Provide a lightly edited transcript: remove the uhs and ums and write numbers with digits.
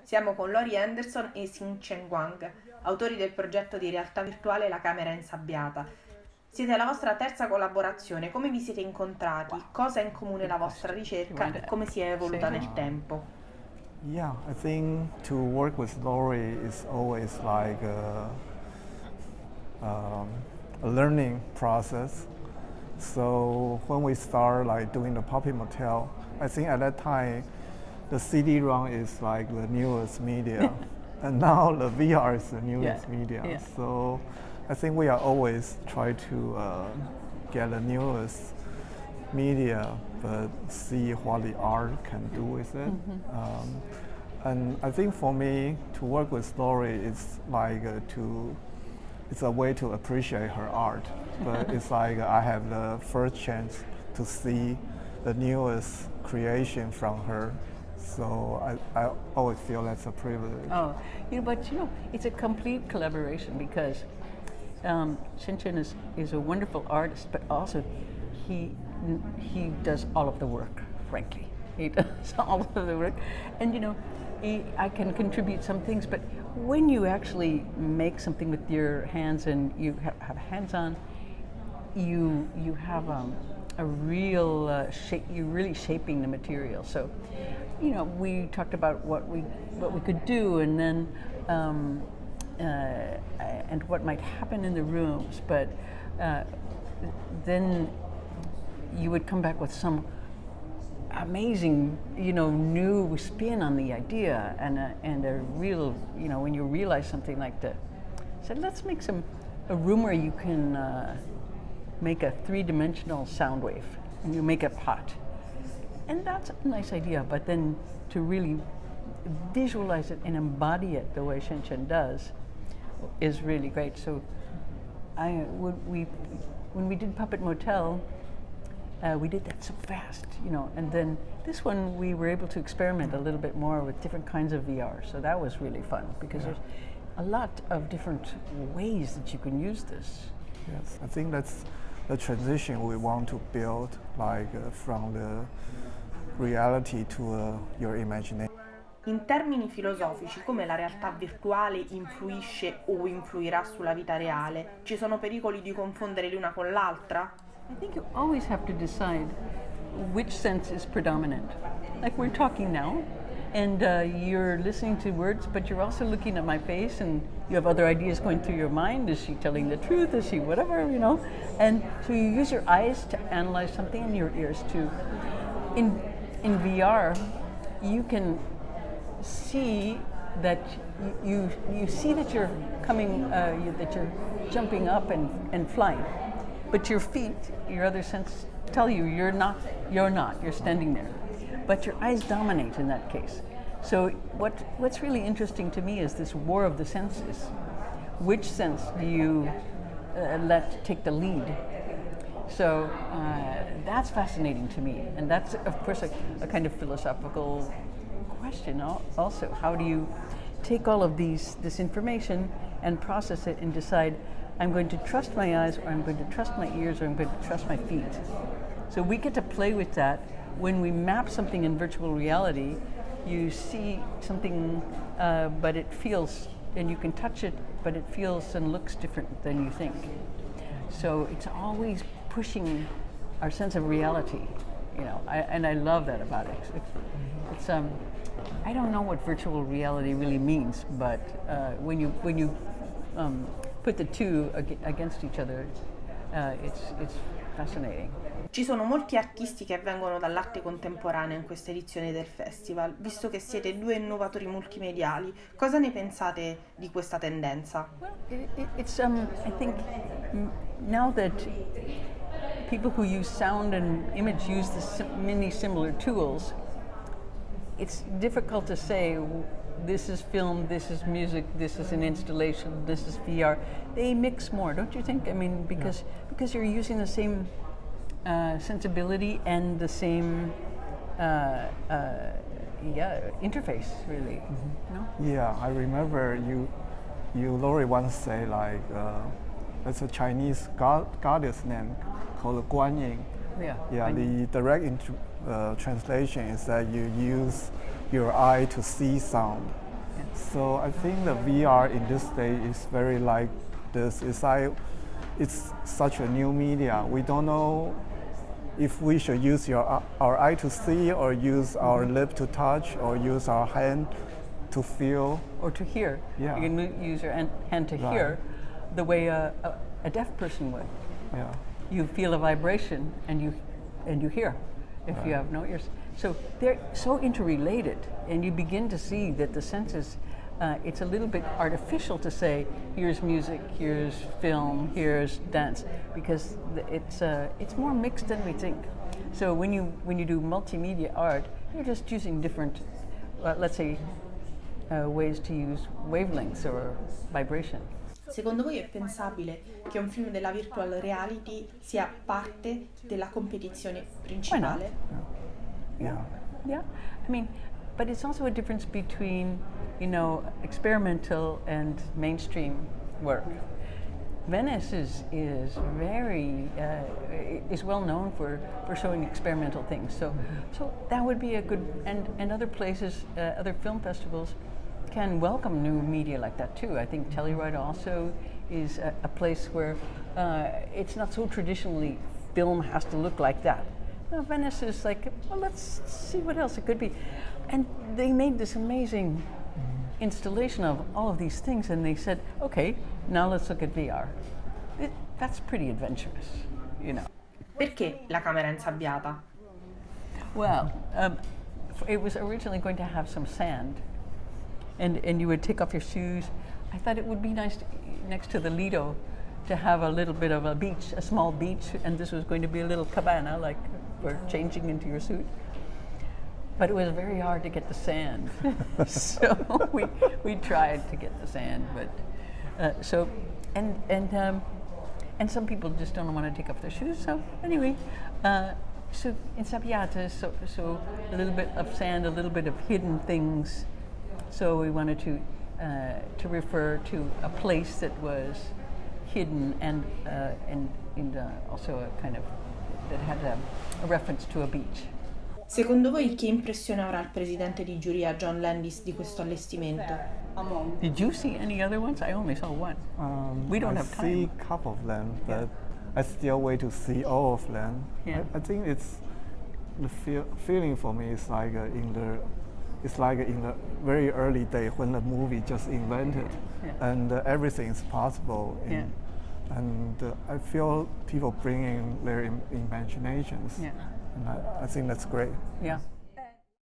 Siamo con Laurie Anderson e Hsin-Chien Huang, autori del progetto di realtà virtuale La camera insabbiata. Siete alla vostra terza collaborazione, come vi siete incontrati? Cosa ha in comune la vostra ricerca e come si è evoluta nel tempo? Yeah, I think to work with Laurie is always like a learning process. So when we start like doing the puppet motel, I think at that time the CD-ROM is like the newest media, and now the VR is the newest media. Yeah. So I think we are always try to get the newest media, but see what the art can do with it. And I think for me to work with Laurie is like it's a way to appreciate her art. But it's like I have the first chance to see the newest creation from her. So I always feel that's a privilege. Oh, but it's a complete collaboration because Hsin-Chien is a wonderful artist, but also he does all of the work. Frankly, he does all of the work, and I can contribute some things, but when you actually make something with your hands and you have hands on, you have a real shape. You're really shaping the material. So, we talked about what we could do, and then and what might happen in the rooms, but then you would come back with some amazing, new spin on the idea, and a real, when you realize something like that. So let's make a room where you can make a three-dimensional sound wave, and you make it hot, and that's a nice idea. But then to really visualize it and embody it the way Hsin-Chien does is really great. So when we did Puppet Motel, we did that so fast, and then this one we were able to experiment a little bit more with different kinds of VR. So that was really fun because there's a lot of different ways that you can use this. Yes, I think that's the transition we want to build, like from the reality to your imagination. In termini filosofici, come la realtà virtuale influisce o influirà sulla vita reale? Ci sono pericoli di confondere l'una con l'altra? I think you always have to decide which sense is predominant. Like we're talking now, and you're listening to words, but you're also looking at my face, and you have other ideas going through your mind. Is she telling the truth? Is she whatever, And so you use your eyes to analyze something and your ears too. In VR, you can see that you see that you're coming, that you're jumping up and flying. But your feet, your other sense, tell you you're not, you're standing there. But your eyes dominate in that case. So what's really interesting to me is this war of the senses. Which sense do you let take the lead? So that's fascinating to me. And that's, of course, a kind of philosophical question also. How do you take all of this information and process it and decide, I'm going to trust my eyes, or I'm going to trust my ears, or I'm going to trust my feet. So we get to play with that. When we map something in virtual reality, you see something, but it feels, and you can touch it, but it feels and looks different than you think. So it's always pushing our sense of reality, and I love that about it. It's I don't know what virtual reality really means, but when you put the two against each other, it's fascinating. Ci sono molti artisti che vengono dall'arte contemporanea in questa edizione del festival. Visto che siete due innovatori multimediali, cosa ne pensate di questa tendenza? Well, it's I think now that people who use sound and image use many similar tools, it's difficult to say this is film, this is music, this is an installation, this is VR. They mix more, don't you think? I mean, because you're using the same sensibility and the same interface, really. No? Yeah, I remember you Laurie once say like it's a Chinese goddess name called Guan Yin. Yeah. The direct translation is that you use your eye to see sound, So I think the VR in this day is very like this. It's such a new media. We don't know if we should use our eye to see, or use our lip to touch, or use our hand to feel. Or to hear. Yeah. You can use your hand to hear the way a deaf person would. Yeah. You feel a vibration and you hear if you have no ears. So they're so interrelated, and you begin to see that the senses, it's a little bit artificial to say, here's music, here's film, here's dance, because it's more mixed than we think. So when you do multimedia art, you're just using different, let's say, ways to use wavelengths or vibration. Secondo voi è pensabile che un film della virtual reality sia parte della competizione principale? Yeah. Yeah, I mean, but it's also a difference between, experimental and mainstream work. Venice is very is well known for showing experimental things. So that would be a good, and other places, other film festivals can welcome new media like that too. I think Telluride also is a place where it's not so traditionally film has to look like that. No, Venice is like, well, let's see what else it could be. And they made this amazing installation of all of these things, and they said, okay, now let's look at VR. That's pretty adventurous, Perché la camera insabbiata? Well, it was originally going to have some sand, and you would take off your shoes. I thought it would be nice next to the Lido to have a little bit of a beach, a small beach, and this was going to be a little cabana, like for changing into your suit. But it was very hard to get the sand, so we tried to get the sand, but and some people just don't want to take off their shoes. So anyway, so in Sabbiata, so a little bit of sand, a little bit of hidden things. So we wanted to refer to a place that was hidden and also a kind of that had a reference to a beach. Secondo voi che impressione avrà il presidente di giuria John Landis di questo allestimento? Did you see any other ones? I only saw one. We don't have time. I see a couple of them, but I still wait to see all of them. Yeah. I think it's the feeling for me is like in the very early day when the movie just invented, and everything is possible. And I feel people bringing their imaginations. Yeah. And I think that's great. Yeah.